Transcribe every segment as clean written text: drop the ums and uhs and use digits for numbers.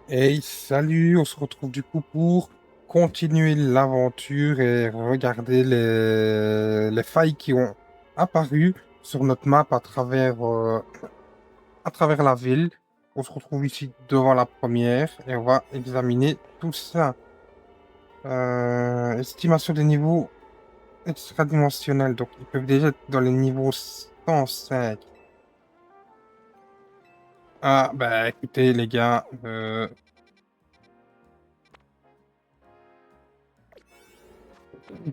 Hey, salut, on se retrouve du coup pour continuer l'aventure et regarder les failles qui ont apparu sur notre map à travers la ville. On se retrouve ici devant la première et on va examiner tout ça. Estimation des niveaux extradimensionnels, donc ils peuvent déjà être dans les niveaux 105. Ah, bah écoutez les gars, il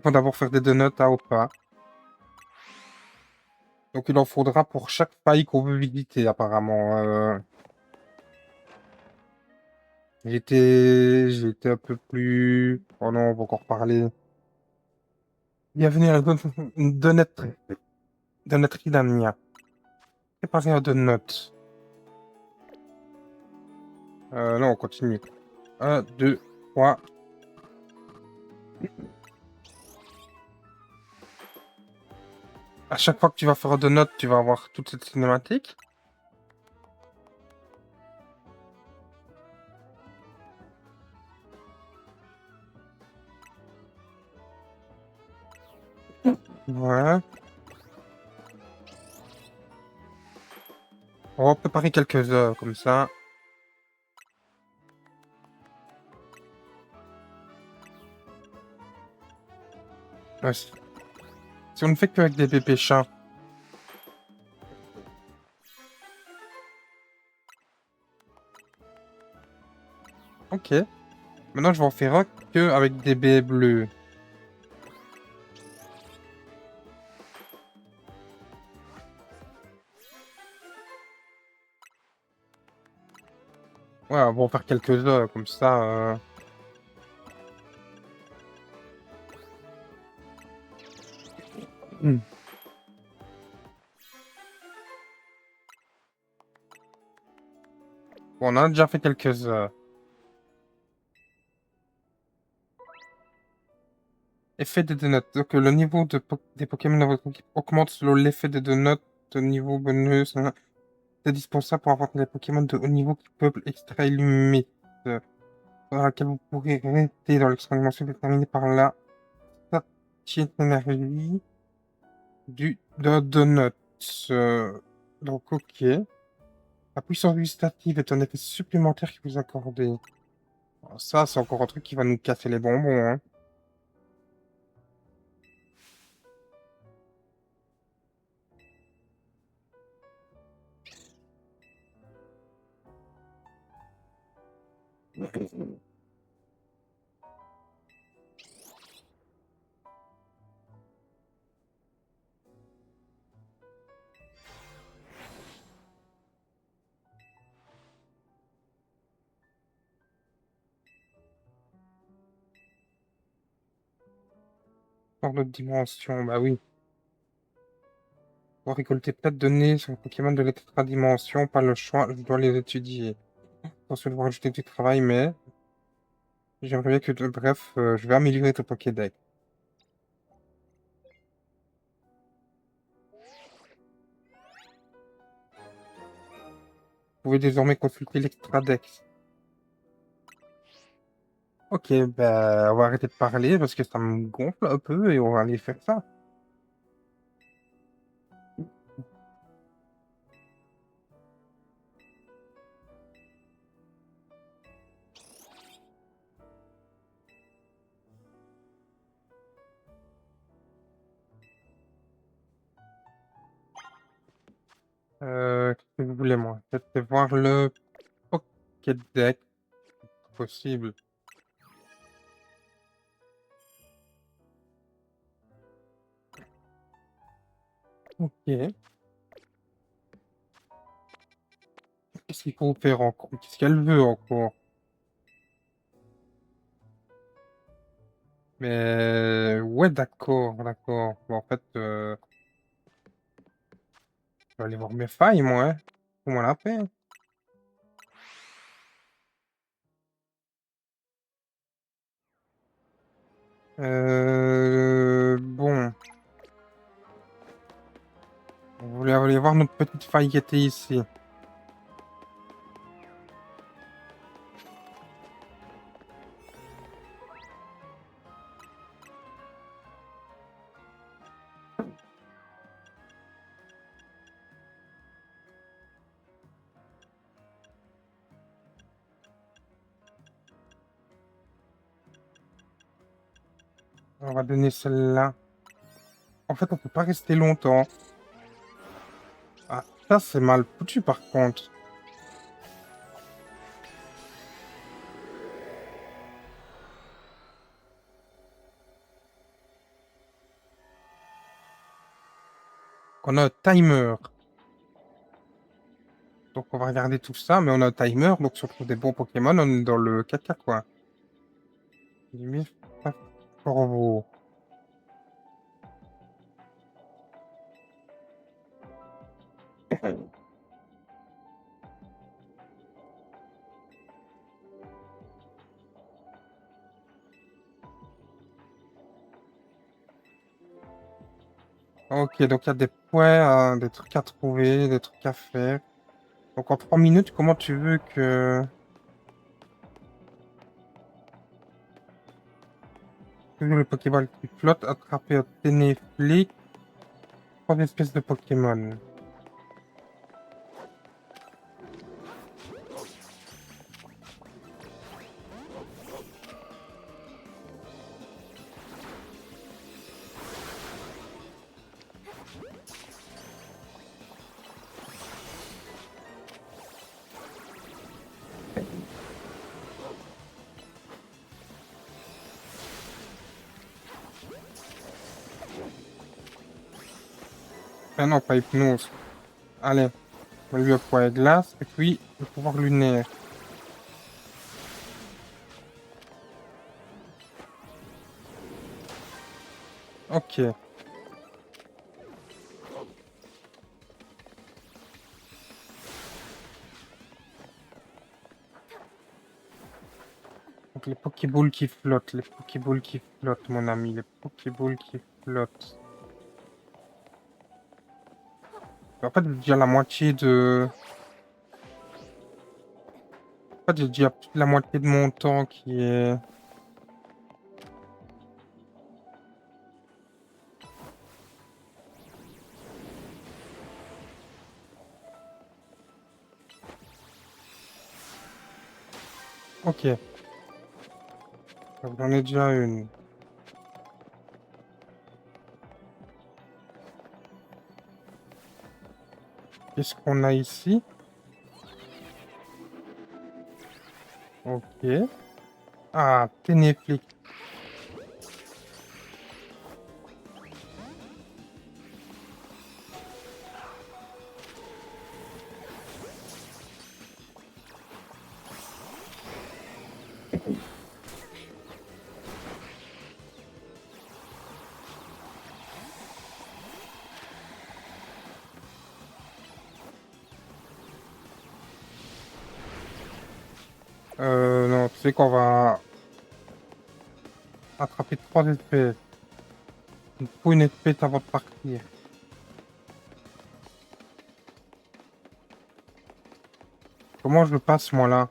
faut d'abord faire des donuts à Opa. Donc il en faudra pour chaque faille qu'on veut visiter, apparemment. J'étais un peu plus... Oh non, on va encore parler. Bienvenue à la donneterie d'Ania. Préparez un donut. Non, on continue. Un, deux, trois. À chaque fois que tu vas faire un donut, tu vas avoir toute cette cinématique. Ouais. On va préparer quelques heures comme ça. Ouais, si on ne fait qu'avec des bébés chats. Ok. Maintenant, je vais en faire un que avec des bébés bleus. Ouais, on va en faire quelques heures comme ça. Hmm. Bon, on en a déjà fait quelques heures. Effet des donuts. Donc, le niveau des Pokémon dans votre équipe augmente selon l'effet des donuts de niveau bonus. Hein. C'est indispensable pour avoir des Pokémon de haut niveau qui peuplent extra limite, dans laquelle vous pourrez rester dans l'extra dimension déterminée par la satiété d'énergie d'un donut. Euh, donc, ok. La puissance gustative est un effet supplémentaire qui vous est accordé. Alors ça, c'est encore un truc qui va nous casser les bonbons, hein. Hors de dimension, bah oui. Pour récolter plein de données sur le Pokémon de l'extra-dimension, pas le choix, je dois les étudier. Attention de devoir ajouter du travail, mais j'aimerais bien que, bref, je vais améliorer ton Pokédex. Vous pouvez désormais consulter l'extra-dex. Ok, bah, on va arrêter de parler parce que ça me gonfle un peu et on va aller faire ça. Qu'est-ce que vous voulez, moi? Peut-être voir le Pokédex possible. Ok. Qu'est-ce qu'il faut faire encore? Qu'est-ce qu'elle veut encore? Mais ouais, d'accord, d'accord. Bon, en fait, je vais aller voir mes failles, moi. Hein. Fais-moi la paix. Bon, on voulait aller voir notre petite faille qui était ici. On va donner celle-là. En fait, on peut pas rester longtemps. Ah, ça, c'est mal foutu, par contre. On a un timer. Donc, on va regarder tout ça, mais on a un timer. Donc, si on trouve des bons Pokémon, on est dans le caca, quoi. Limite, pas corbeau. Ok, donc il y a des points, des trucs à trouver, des trucs à faire. Donc en 3 minutes, comment tu veux que... Le Pokéball qui flotte, attraper un Ténéflix, 3 espèces de Pokémon. Ah non, pas hypnose. Allez, on lui a poids glace, et puis le pouvoir lunaire. Ok. Donc les Pokéballs qui flottent, les Pokéballs qui flottent, mon ami, les Pokéballs qui flottent. En fait, j'ai déjà la moitié de... En fait, j'ai déjà plus de la moitié de mon temps qui est... Ok. Donc j'en ai déjà une. Qu'est-ce qu'on a ici? Ok. Ah, Ténéflix. Non, tu sais qu'on va attraper 3 espèces. Il faut une espèce avant de partir. Comment je le passe, moi, là?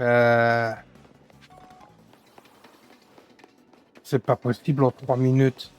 Euh... C'est pas possible en 3 minutes.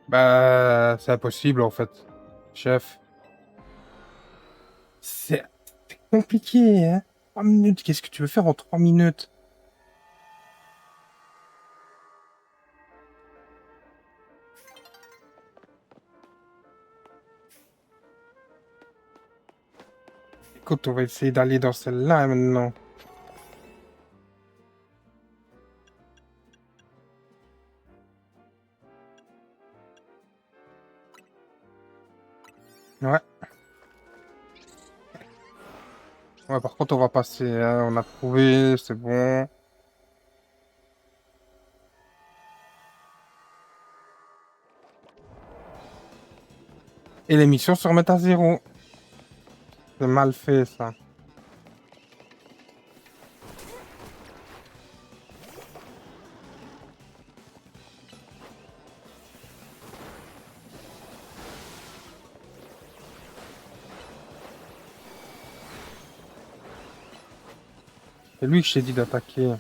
Bah, c'est impossible, en fait. Chef. C'est compliqué, hein? 3 minutes, qu'est-ce que tu veux faire en 3 minutes? Écoute, on va essayer d'aller dans celle-là, maintenant. Ouais. Ouais, par contre, on va passer, hein. On a trouvé, c'est bon. Et les missions se remettent à zéro. C'est mal fait, ça. C'est lui que je t'ai dit d'attaquer.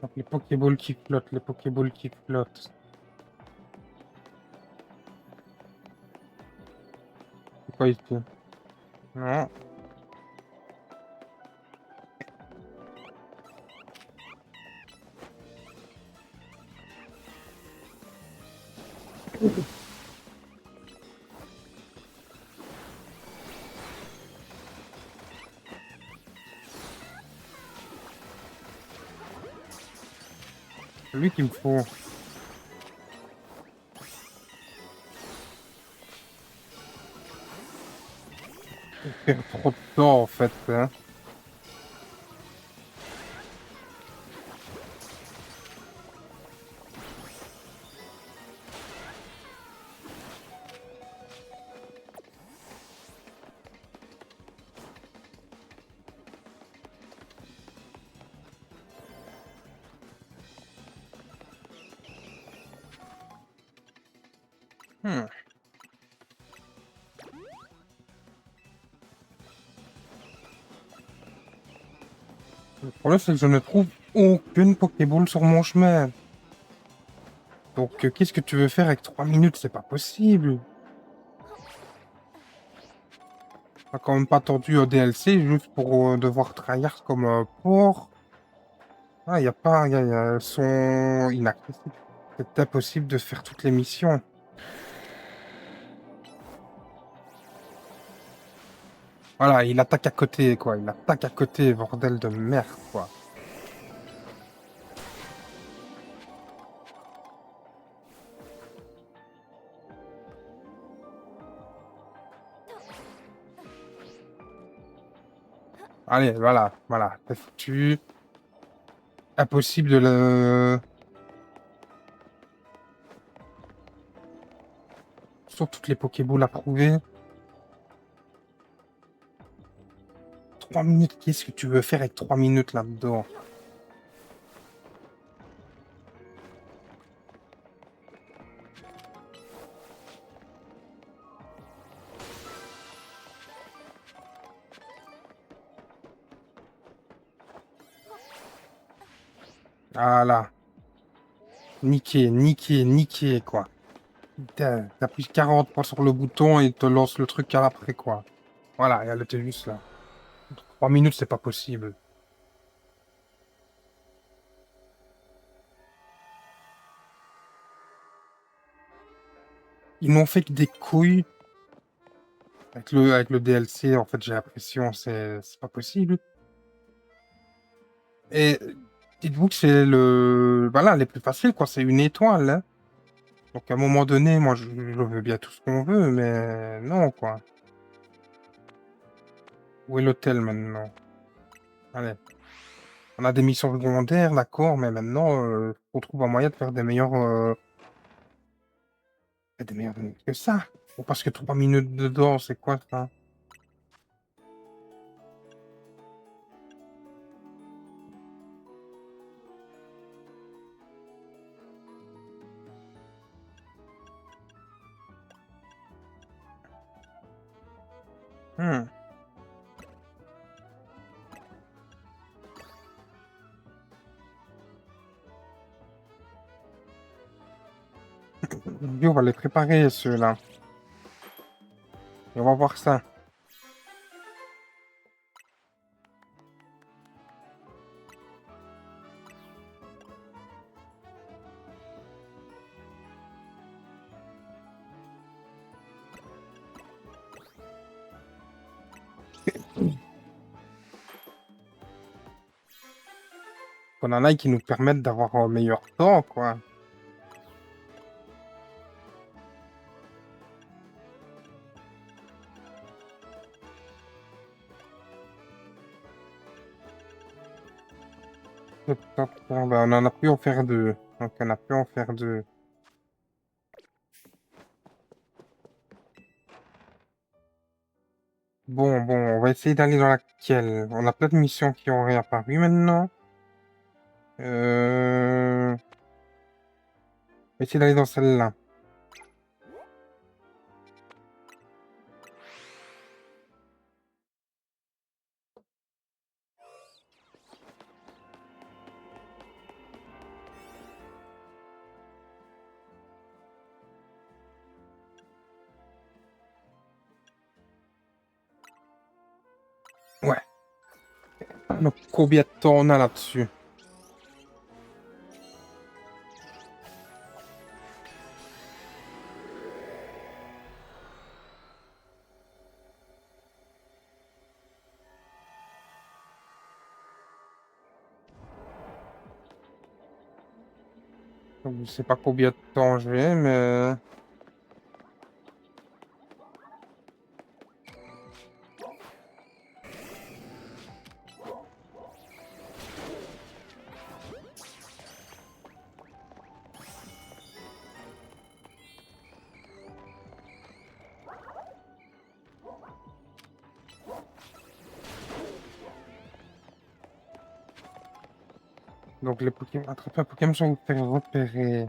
Donc, les Pokéballs qui flottent, les Pokéballs qui flottent. C'est quoi ici? Non. C'est lui qu'il me faut. Il perd trop de temps, en fait, hein. Hmm. Le problème, c'est que je ne trouve aucune Pokéball sur mon chemin. Donc, qu'est-ce que tu veux faire avec 3 minutes? C'est pas possible. T'as quand même pas attendu au DLC juste pour devoir tryhard comme un porc. Ah, y a pas... elles sont inaccessibles. C'est impossible de faire toutes les missions. Voilà, il attaque à côté, quoi. Il attaque à côté, bordel de merde, quoi. Allez, voilà, voilà. T'as foutu. Impossible de le... Sur toutes les Pokéballs approuvées. 3 minutes, qu'est-ce que tu veux faire avec 3 minutes là-dedans? Voilà. Niqué, niqué, niqué, quoi. T'appuies 40 fois sur le bouton et il te lance le truc à l'après, quoi. Voilà, et elle était juste là. 3 minutes, c'est pas possible. Ils n'ont fait que des couilles. Avec le DLC, en fait, j'ai l'impression, c'est pas possible. Et dites-vous que c'est le... Voilà, les plus faciles, quoi. C'est une étoile, hein. Donc, à un moment donné, moi, je veux bien tout ce qu'on veut, mais non, quoi. Où est l'hôtel, maintenant? Allez. On a des missions secondaires, d'accord, mais maintenant, on trouve un moyen de faire des meilleurs que ça. Ou parce que 3 minutes dedans, c'est quoi, ça? Hmm. Lui, on va les préparer, ceux-là. Et on va voir ça. Qu'on en aille qui nous permettent d'avoir un meilleur temps, quoi. top, top. Bon, bah, on en a pu en faire 2. Donc on a pu en faire 2. Bon, on va essayer d'aller dans laquelle? On a plein de missions qui ont réapparu maintenant. On va essayer d'aller dans celle-là. Ouais. Donc, combien de temps on a là-dessus? Donc, je sais pas combien de temps j'ai, mais... Donc, les Pokémon... Attraper un Pokémon sans vous faire repérer.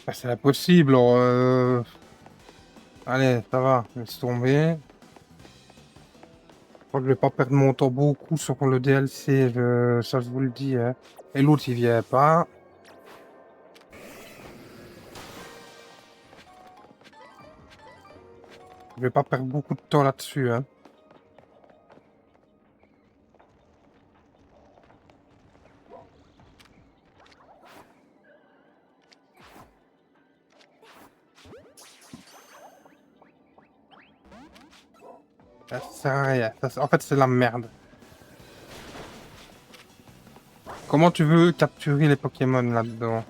Bah, c'est impossible. Allez, ça va. Laisse tomber. Je crois que je vais pas perdre mon temps beaucoup sur le DLC. Ça, je vous le dis. Hein. Et l'autre, il vient pas. Je vais pas perdre beaucoup de temps là-dessus. Hein. Ça sert à rien. En fait, c'est la merde. Comment tu veux capturer les Pokémon là-dedans?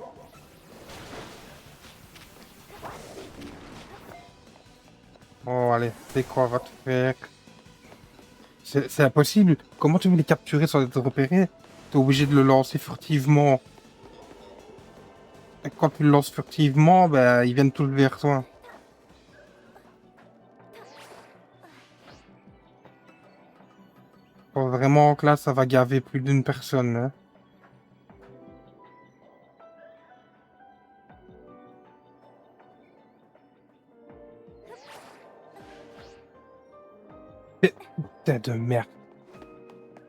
Oh, allez, c'est quoi, va te faire. C'est impossible. Comment tu veux les capturer sans être repéré? T'es obligé de le lancer furtivement. Et quand tu le lances furtivement, ben, ils viennent tous vers toi. Faut vraiment que là, ça va gaver plus d'une personne. Hein. Putain de merde.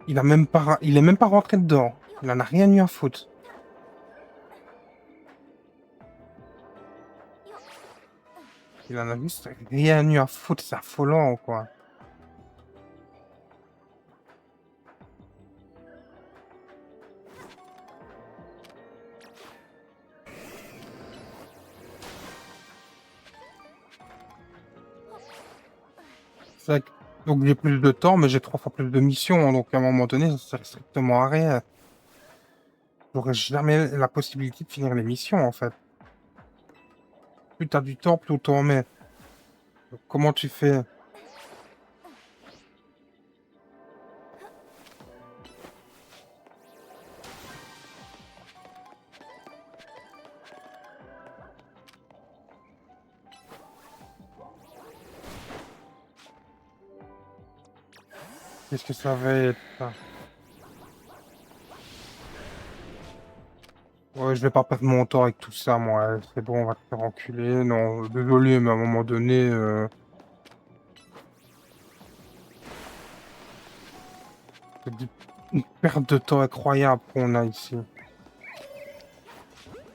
Il est même pas rentré dedans. Il en a rien eu à foutre. Il en a juste rien eu à foutre. C'est affolant, quoi. C'est vrai que- Donc j'ai plus de temps, mais j'ai 3 fois plus de missions. Donc à un moment donné, ça sert strictement à rien. J'aurais jamais la possibilité de finir les missions, en fait. Plus t'as du temps, plus t'en mets. Donc, comment tu fais? Qu'est-ce que ça va être, ça? Ouais, je vais pas perdre mon temps avec tout ça, moi. C'est bon, on va te faire enculer. Non, désolé, mais à un moment donné, c'est une perte de temps incroyable qu'on a ici.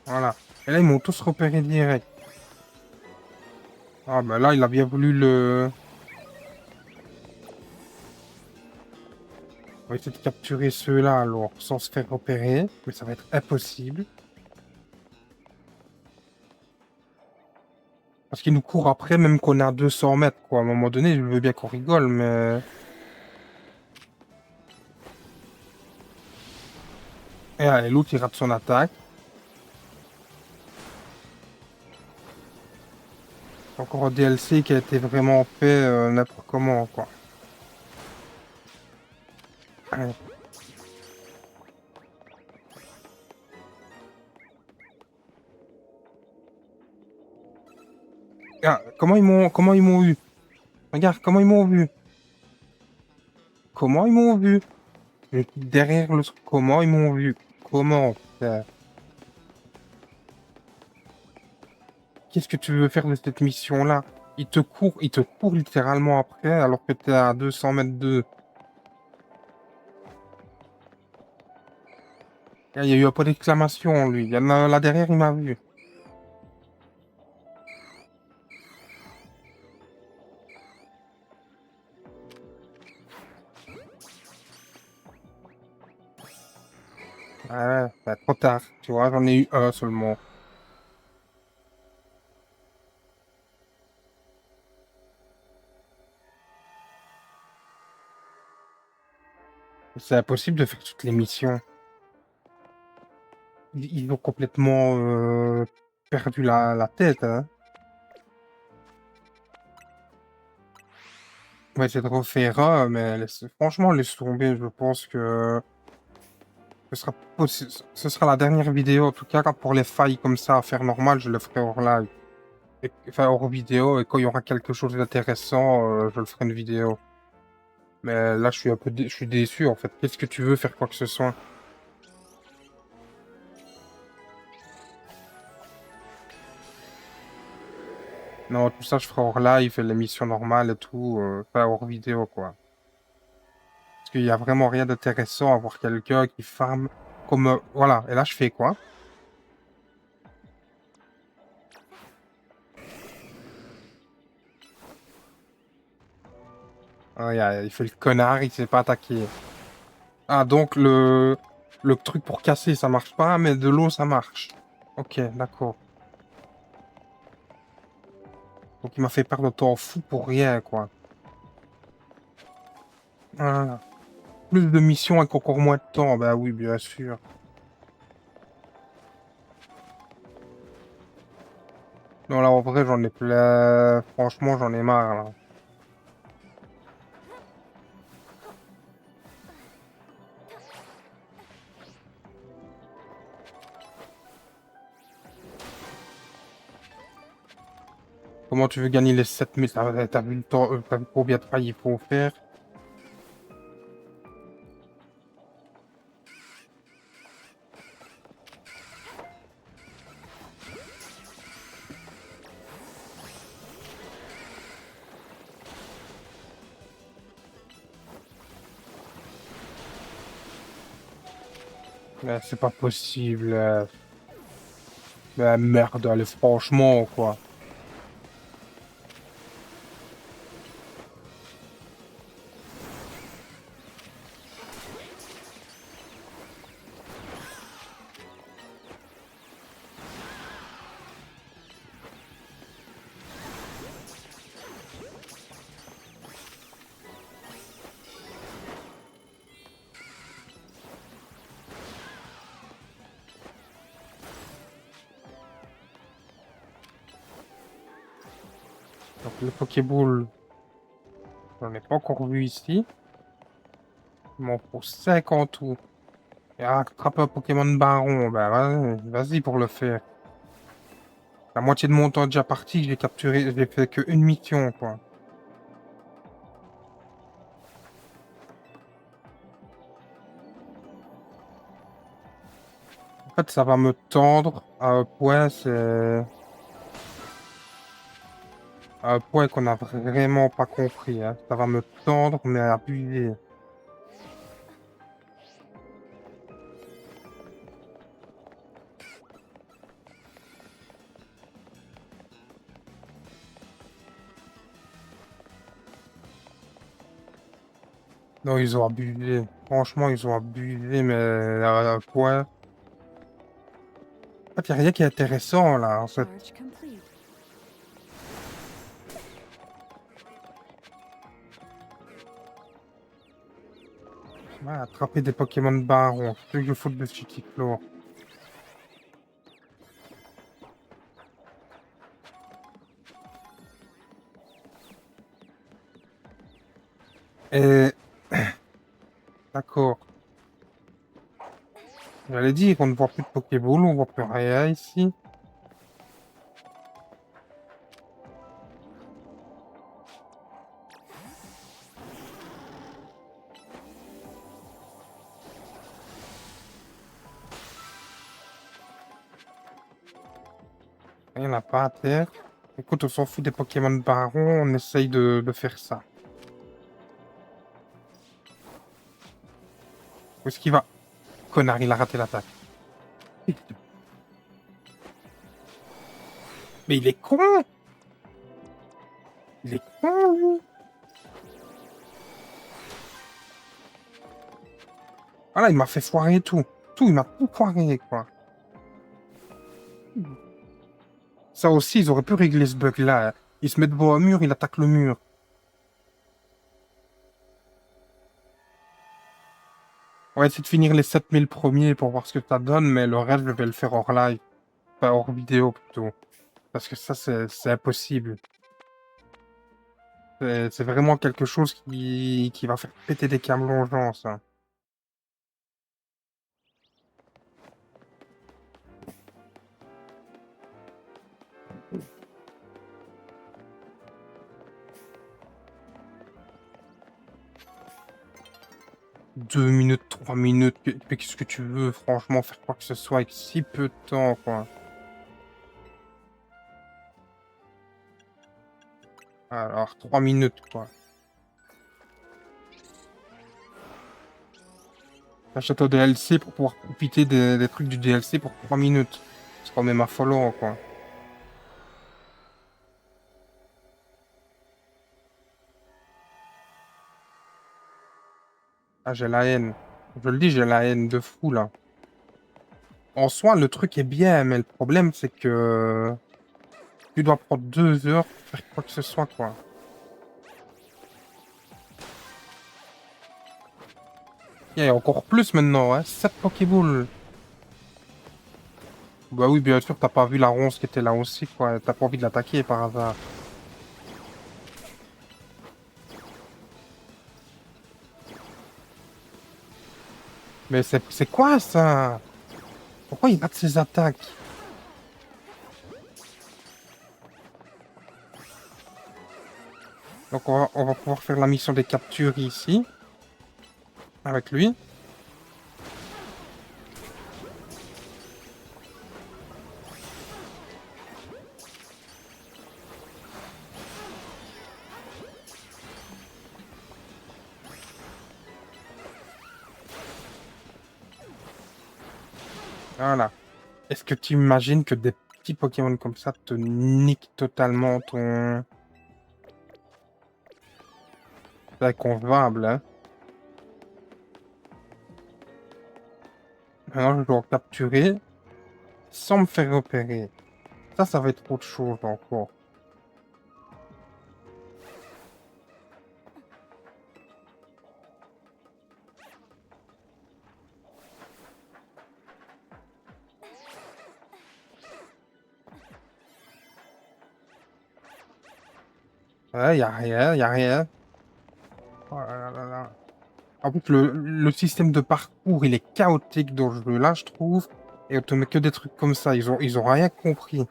Voilà. Et là, ils m'ont tous repéré direct. Ah, bah là, il a bien voulu le... On va essayer de capturer ceux-là alors, sans se faire repérer, mais ça va être impossible. Parce qu'il nous court après, même qu'on est à 200 mètres, quoi. À un moment donné, je veux bien qu'on rigole, mais... Et allez, l'autre, il rate son attaque. Encore un DLC qui a été vraiment fait n'importe comment, quoi. Ouais. Ah, comment ils m'ont eu? Regarde, comment ils m'ont vu? Comment ils m'ont vu? Je suis derrière le... Comment ils m'ont vu? Comment? Qu'est-ce que tu veux faire de cette mission-là? Il te court littéralement après, alors que t'es à 200 mètres de... Il y a eu un peu d'exclamation, lui. Il y en a là derrière, il m'a vu. Ouais, bah, trop tard, tu vois, j'en ai eu un seulement. C'est impossible de faire toutes les missions. Ils ont complètement perdu la tête, hein. On va essayer de refaire un, mais franchement, laisse tomber. Je pense que ce sera la dernière vidéo. En tout cas, pour les failles comme ça à faire normal, je le ferai hors live. Enfin, hors vidéo. Et quand il y aura quelque chose d'intéressant, je le ferai une vidéo. Mais là, je suis un peu je suis déçu, en fait. Qu'est-ce que tu veux faire quoi que ce soit? Non, tout ça, je ferai hors live, l'émission normale et tout. Pas hors vidéo, quoi. Parce qu'il y a vraiment rien d'intéressant à voir quelqu'un qui farme comme... voilà. Et là, je fais quoi? Ah, il fait le connard, il s'est pas attaqué. Ah, donc le truc pour casser, ça marche pas, mais de l'eau, ça marche. Ok, d'accord. Donc il m'a fait perdre de temps fou pour rien, quoi. Ah, plus de missions avec encore moins de temps, bah oui, bien sûr. Non, là, en vrai, j'en ai plein... Franchement, j'en ai marre, là. Comment tu veux gagner les 7000? T'as vu le temps, t'as vu combien de failles il faut faire? C'est pas possible. Merde, allez, franchement, quoi. Donc, le Pokéball, j'en ai pas encore vu ici. Il m'en faut 5 en tout. Et attraper un Pokémon Baron, bah vas-y pour le faire. La moitié de mon temps est déjà parti, j'ai capturé, j'ai fait qu'une mission, quoi. En fait, ça va me tendre à un point, c'est... À un point qu'on n'a vraiment pas compris, hein. Ça va me tendre, mais abusé. Non, ils ont abusé. Franchement, ils ont abusé, mais à un point. En fait, il n'y a rien qui est intéressant là, en fait. Charge complete. Ouais, attraper des Pokémon de Baron, c'est ce que je fous de Suticlore. Et. D'accord. J'allais dire, on ne voit plus de Pokéball, on voit plus rien ici. Il n'y en a pas à terre. Écoute, on s'en fout des Pokémon de Baron, on essaye de faire ça. Où est-ce qu'il va? Connard, il a raté l'attaque. Mais il est con! Il est con, lui! Ah là, il m'a fait foirer tout. Tout, il m'a tout foiré, quoi. Ça aussi, ils auraient pu régler ce bug-là. Il se met devant un mur, il attaque le mur. On va essayer de finir les 7000 premiers pour voir ce que ça donne, mais le reste, je vais le faire hors live. Enfin, hors vidéo, plutôt. Parce que ça, c'est impossible. C'est vraiment quelque chose qui va faire péter des câbles aux gens, ça. Deux minutes, 3 minutes, mais qu'est-ce que tu veux, franchement, faire quoi que ce soit avec si peu de temps, quoi. Alors, 3 minutes, quoi. T'achètes un DLC pour pouvoir profiter des trucs du DLC pour 3 minutes. C'est quand même affolant, quoi. Ah, j'ai la haine. Je le dis, j'ai la haine de fou, là. En soi, le truc est bien, mais le problème, c'est que tu dois prendre 2 heures pour faire quoi que ce soit, quoi. Il y a encore plus maintenant, hein. 7 Pokéballs. Bah oui, bien sûr, t'as pas vu la ronce qui était là aussi, quoi. T'as pas envie de l'attaquer par hasard. Mais c'est quoi ça? Pourquoi il rate ses attaques? Donc on va pouvoir faire la mission des captures ici. Avec lui. Voilà. Est-ce que tu imagines que des petits Pokémon comme ça te niquent totalement ton... C'est inconcevable, hein? Maintenant, je dois capturer sans me faire repérer. Ça va être autre chose encore. Ouais, y a rien, y a rien. Oh là là là. En plus, le système de parcours, il est chaotique dans ce jeu-là, je trouve. Et on te met que des trucs comme ça. Ils ont rien compris.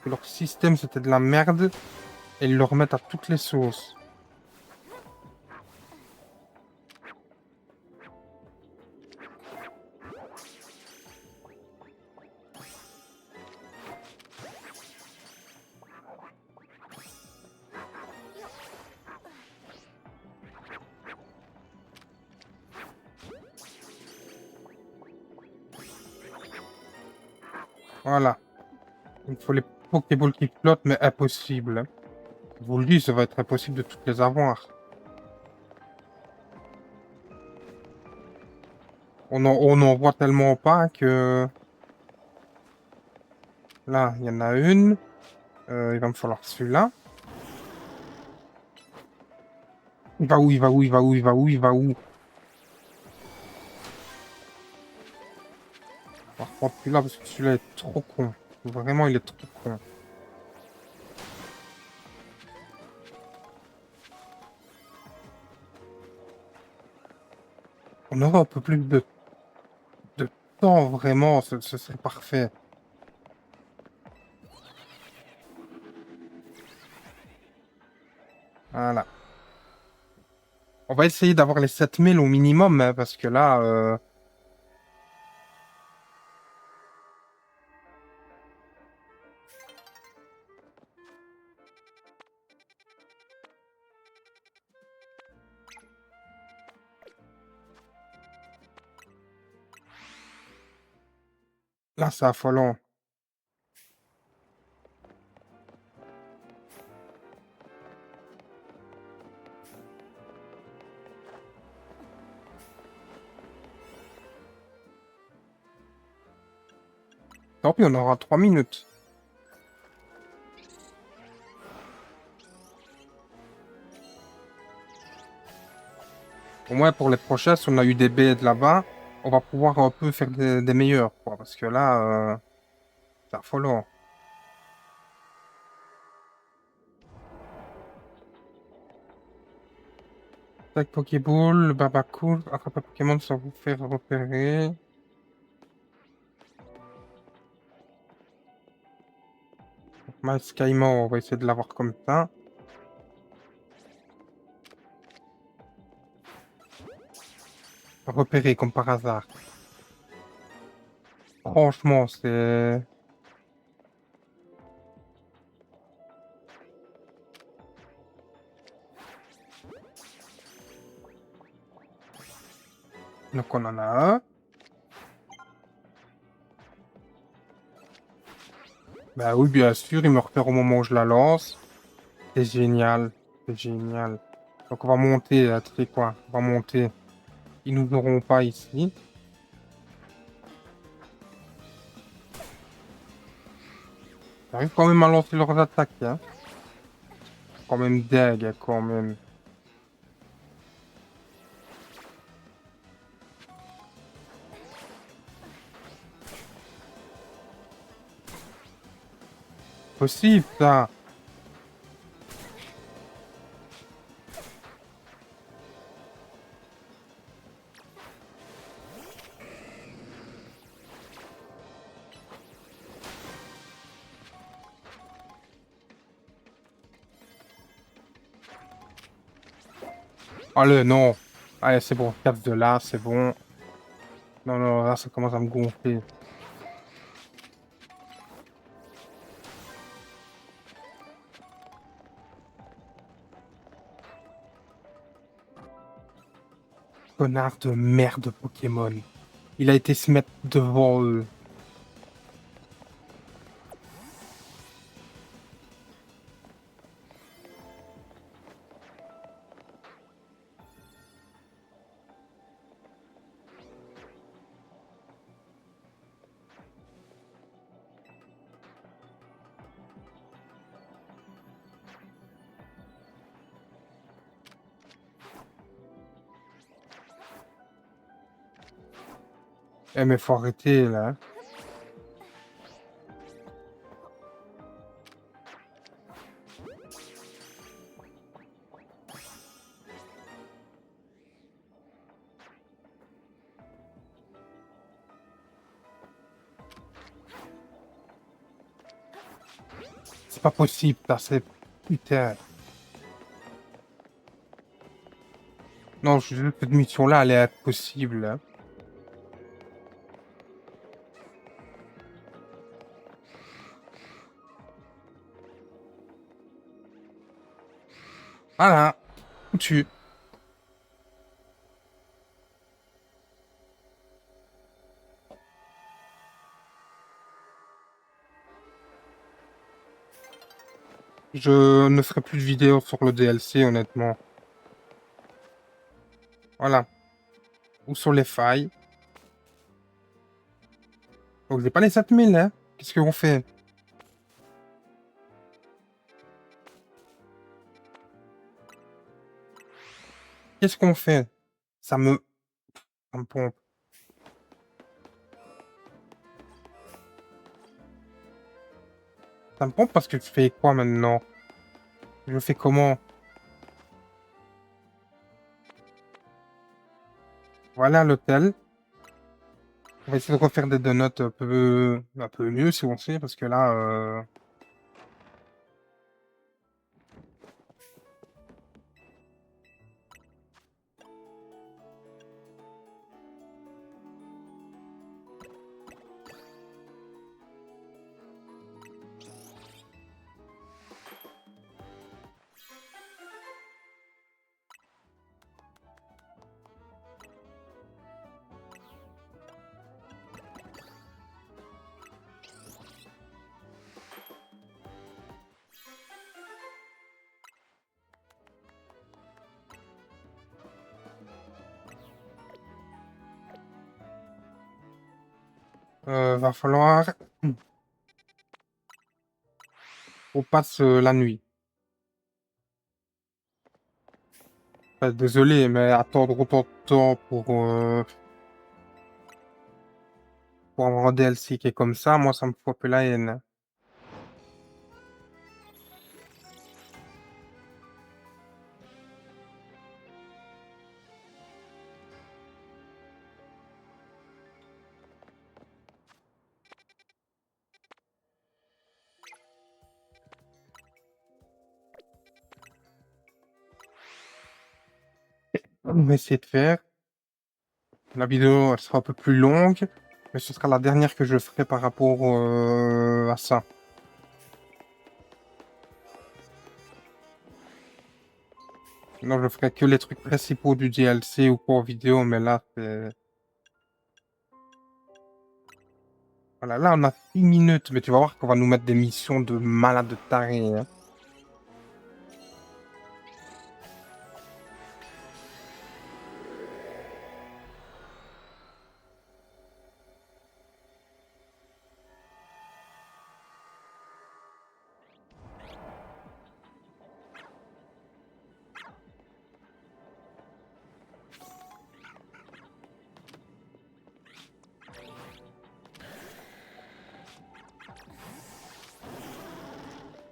Que leur système, c'était de la merde. Et ils le remettent à toutes les sauces. Voilà. Il faut les Pokéballs qui flottent, mais impossible, hein. Je vous le dis, ça va être impossible de toutes les avoir. On en voit tellement pas que... Là, il y en a une. Il va me falloir celui-là. Il va où? Il va où? Il va où? Il va où? Il va où? On va reprendre celui-là parce que celui-là est trop con. Vraiment, il est trop con. On aurait un peu plus de temps, vraiment, ce serait parfait. Voilà. On va essayer d'avoir les 7000 au minimum, hein, parce que là... Là, c'est affolant. Tant pis, on aura 3 minutes. Au moins, pour les prochaines, si on a eu des baies de là-bas, on va pouvoir un peu faire des meilleurs, quoi. Parce que là, c'est affolant. Tac, Pokéball, le Barbacool, attraper Pokémon sans vous faire repérer. Miles Caïman, on va essayer de l'avoir comme ça. Repérer comme par hasard. Franchement, c'est... Donc on en a un. Bah oui, bien sûr, il me repère au moment où je la lance. C'est génial. C'est génial. Donc on va monter, tu sais quoi? On va monter. Ils nous auront pas ici. J'arrive quand même à lancer leurs attaques, hein. Quand même deg, quand même. Possible, ça. Allez, non. Allez, c'est bon. Cap de là, c'est bon. Non, non, là, ça commence à me gonfler. Connard de merde Pokémon. Il a été se mettre devant eux. Eh, mais faut arrêter, là. C'est pas possible, ça, c'est... Putain. Non, cette mission-là, elle est impossible, hein. Voilà. Tu. Je ne ferai plus de vidéos sur le DLC, honnêtement. Voilà. Ou sur les failles. Donc, j'ai pas les 7000, hein. Qu'est-ce qu'on fait? Qu'est-ce qu'on fait? Ça me... Ça me pompe. Ça me pompe parce que je fais quoi maintenant? Je fais comment? Voilà l'hôtel. On va essayer de refaire des donuts un peu mieux si on sait, parce que là... va falloir... On passe la nuit. Désolé, mais attendre autant de temps pour avoir un DLC qui est comme ça, moi, ça me fout un peu la haine. On va essayer de faire. La vidéo, elle sera un peu plus longue, mais ce sera la dernière que je ferai par rapport à ça. Sinon, je ferai que les trucs principaux du DLC ou quoi en vidéo, mais là, c'est... Voilà, là, on a 6 minutes, mais tu vas voir qu'on va nous mettre des missions de malade de taré, hein.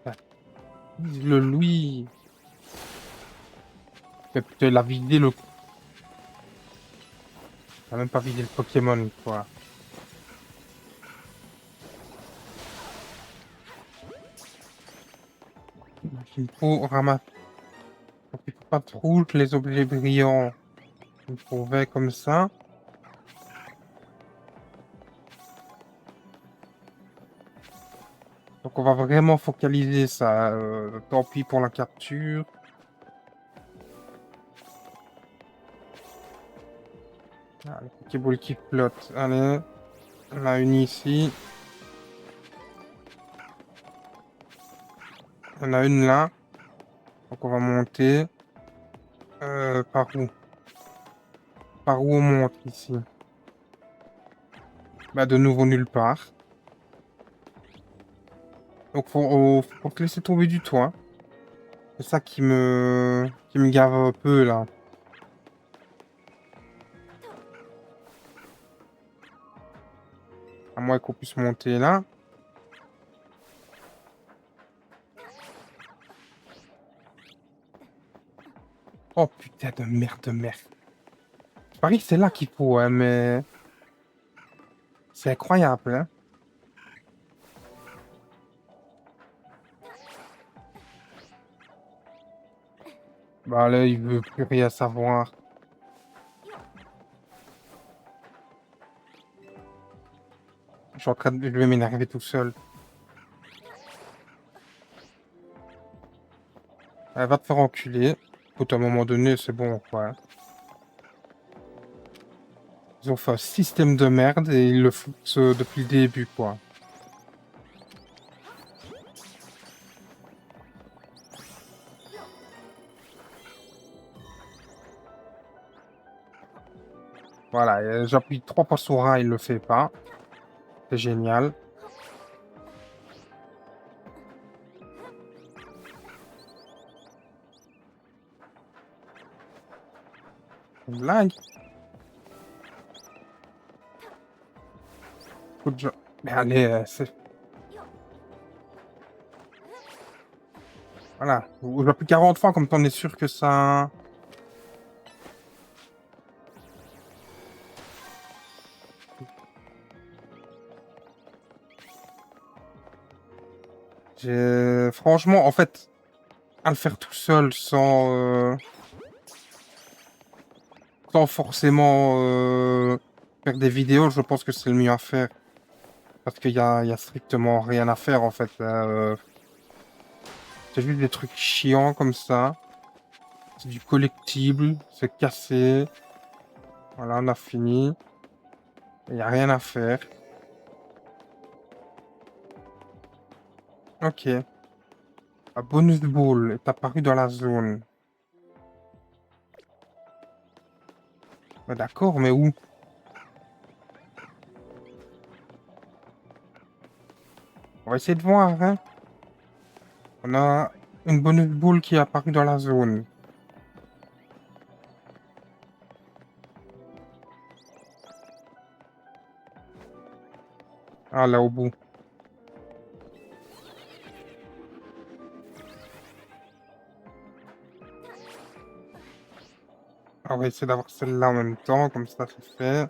Ah, le Louis. Mais putain, il a vidé le... Il a même pas vidé le Pokémon, quoi. Donc, il faut ramasser... Donc, il faut pas trop que les objets brillants. Il faut faire comme ça. Donc, on va vraiment focaliser ça. Tant pis pour la capture. Ah, le Pokéball qui flotte. Allez. On a une ici. On a une là. Donc, on va monter. Par où? Par où on monte ici? Bah, de nouveau nulle part. Donc, faut te laisser tomber du toit. C'est ça qui me gave un peu, là. À moins qu'on puisse monter là. Oh, putain de merde, de merde. Je parie que c'est là qu'il faut, hein, mais... C'est incroyable, hein. Bah, là, il veut plus rien savoir. Je suis en train de... Je vais m'énerver tout seul. Elle va te faire enculer. Écoute, à un moment donné, c'est bon, quoi. Ils ont fait un système de merde et ils le foutent depuis le début, quoi. Voilà, j'appuie 3 fois sur A, il le fait pas. C'est génial. Une blague. Coup de mais allez, c'est... Voilà. Ou plus 40 fois, comme t'en es sûr que ça... Franchement, en fait, à le faire tout seul, sans forcément faire des vidéos, je pense que c'est le mieux à faire. Parce qu'il y a strictement rien à faire, en fait. C'est juste des trucs chiants comme ça. C'est du collectible, c'est cassé. Voilà, on a fini. Il n'y a rien à faire. Ok. Un bonus ball est apparu dans la zone. Ouais, d'accord, mais où? On va essayer de voir, hein. On a une bonus ball qui est apparue dans la zone. Ah, là, au bout. On va essayer d'avoir celle-là en même temps, comme ça, c'est fait.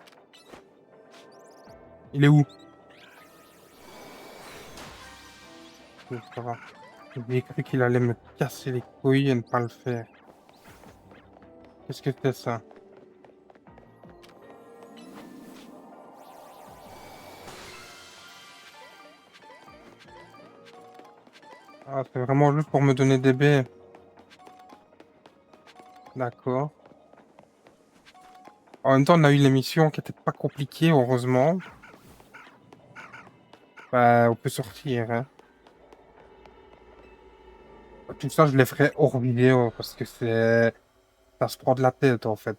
Il est où? Ok, ça va. J'ai cru qu'il allait me casser les couilles et ne pas le faire. Qu'est-ce que c'est ça? Ah, c'est vraiment juste pour me donner des baies. D'accord. En même temps, on a eu l'émission qui était pas compliquée, heureusement. Bah, on peut sortir, hein. Tout ça, je les ferai hors vidéo parce que c'est... Ça se prend de la tête, en fait.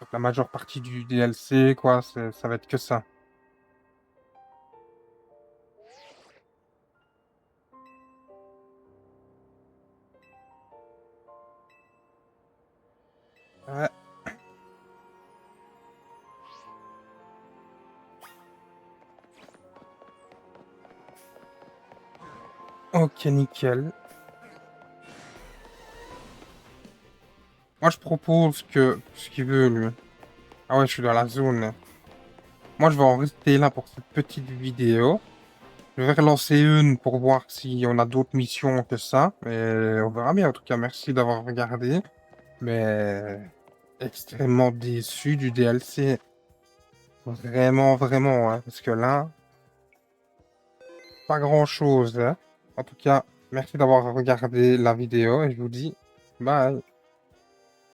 Donc, la majeure partie du DLC, quoi, ça va être que ça. Ouais. Ok, nickel. Moi, je propose que... Ce qu'il veut, lui. Ah ouais, je suis dans la zone. Moi, je vais en rester là pour cette petite vidéo. Je vais relancer une pour voir si on a d'autres missions que ça. Mais on verra bien. En tout cas, merci d'avoir regardé. Mais extrêmement déçu du DLC. Vraiment, vraiment. Hein, parce que là, pas grand-chose. Hein. En tout cas, merci d'avoir regardé la vidéo et je vous dis bye.